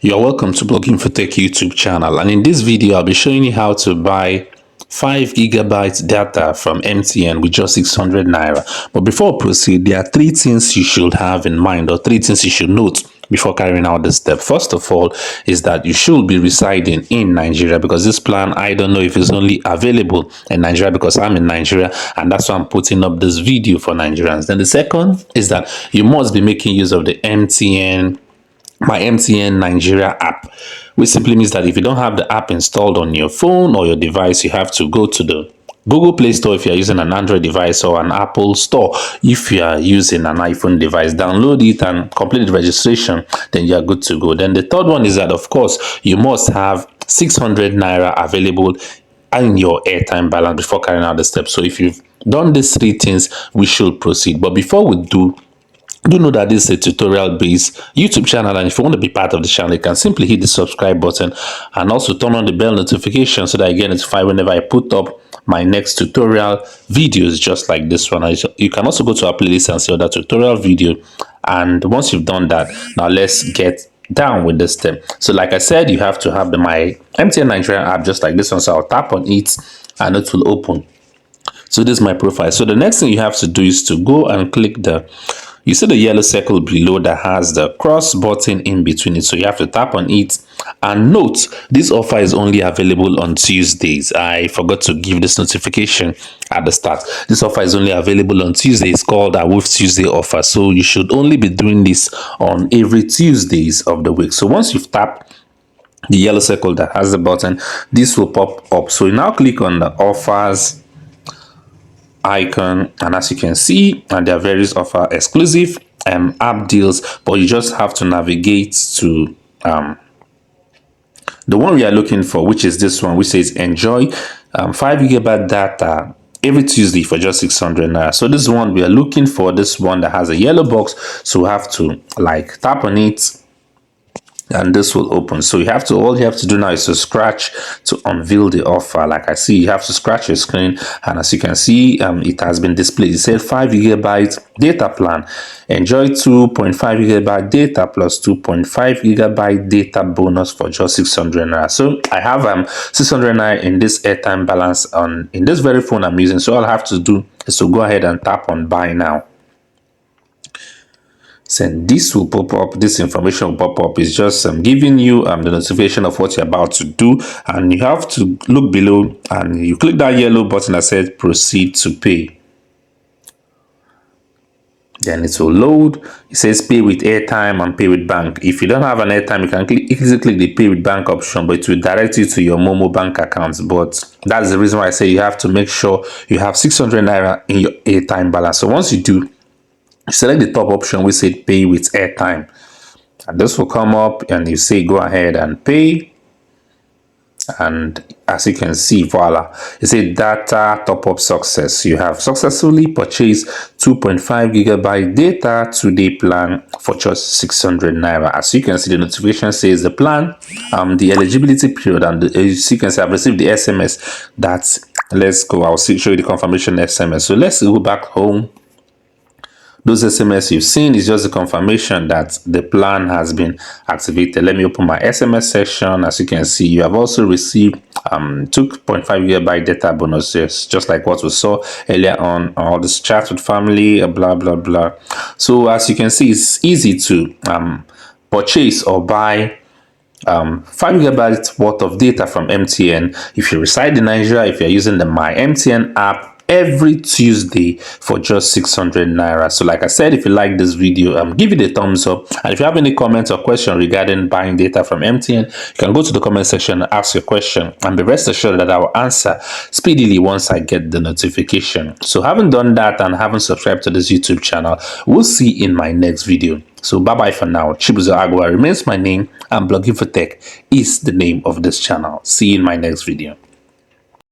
You're welcome to Blogging for Tech YouTube channel, and in this video I'll be showing you how to buy 5 gigabytes data from MTN with just 600 naira. But before I proceed, there are three things you should have in mind, or three things you should note before carrying out this step. First of all is that you should be residing in Nigeria, because this plan, I don't know if it's only available in Nigeria, because I'm in Nigeria and that's why I'm putting up this video for Nigerians. Then the second is that you must be making use of the my MTN Nigeria app, which simply means that if you don't have the app installed on your phone or your device, you have to go to the Google Play Store if you're using an Android device, or an Apple Store if you are using an iPhone device. Download it and complete the registration, then you're good to go. Then the third one is that, of course, you must have 600 naira available in your airtime balance before carrying out the steps. So if you've done these three things, we should proceed. But before we do know that this is a tutorial based YouTube channel, and if you want to be part of the channel, you can simply hit the subscribe button and also turn on the bell notification so that you get notified whenever I put up my next tutorial videos just like this one. You can also go to our playlist and see other tutorial video, and once you've done that, now let's get down with this step. So like I said, you have to have my MTN Nigeria app just like this one. So I'll tap on it and it will open. So this is my profile. So the next thing you have to do is to go and click you see the yellow circle below that has the cross button in between it. So you have to tap on it, and note this offer is only available on Tuesdays. I forgot to give this notification at the start. This offer is only available on Tuesday. It's called a Wolf Tuesday offer. So you should only be doing this on every Tuesdays of the week. So once you've tapped the yellow circle that has the button, this will pop up. So you now click on the offers icon, and as you can see, and there are various offer exclusive app deals, but you just have to navigate to the one we are looking for, which is this one, which says enjoy 5 gigabyte data every Tuesday for just 600 naira. So this one we are looking for, this one that has a yellow box, so we have to like tap on it and this will open. So all you have to do now is to scratch to unveil the offer. Like I see, you have to scratch your screen, and as you can see, it has been displayed. It said 5 gigabyte data plan, enjoy 2.5 gigabyte data plus 2.5 gigabyte data bonus for just 600 naira. So I have 600 naira in this airtime balance in this very phone I'm using. So all I have to do is to go ahead and tap on buy now. And this will pop up, this information will pop up. It's just giving you the notification of what you're about to do, and you have to look below and you click that yellow button that says proceed to pay. Then it will load. It says pay with airtime and pay with bank. If you don't have an airtime, you can easily click the pay with bank option, but it will direct you to your Momo bank account. But that's the reason why I say you have to make sure you have 600 naira in your airtime balance. So once you do, select the top option which said pay with airtime, and this will come up and you say go ahead and pay, and as you can see, voila, it said data top up success. You have successfully purchased 2.5 gigabyte data today plan for just 600 naira. As you can see, the notification says the plan, the eligibility period, and as you can see, I've received the SMS. Let's go, I'll show you the confirmation SMS. So let's go back home. Those SMS you've seen is just a confirmation that the plan has been activated. Let me open my SMS section. As you can see, you have also received 2.5 gigabyte data bonuses, just like what we saw earlier on all this chat with family, blah blah blah. So as you can see, it's easy to purchase or buy 5 gigabytes worth of data from MTN if you reside in Nigeria, if you're using the My MTN app, every Tuesday for just 600 naira. So like I said, if you like this video, give it a thumbs up, and if you have any comments or question regarding buying data from MTN, you can go to the comment section and ask your question, and be rest assured that I will answer speedily once I get the notification. So having done that and haven't subscribed to this YouTube channel, we'll see in my next video. So bye bye for now. Chibuzo Agua remains my name, and Blogging for Tech is the name of this channel. See you in my next video.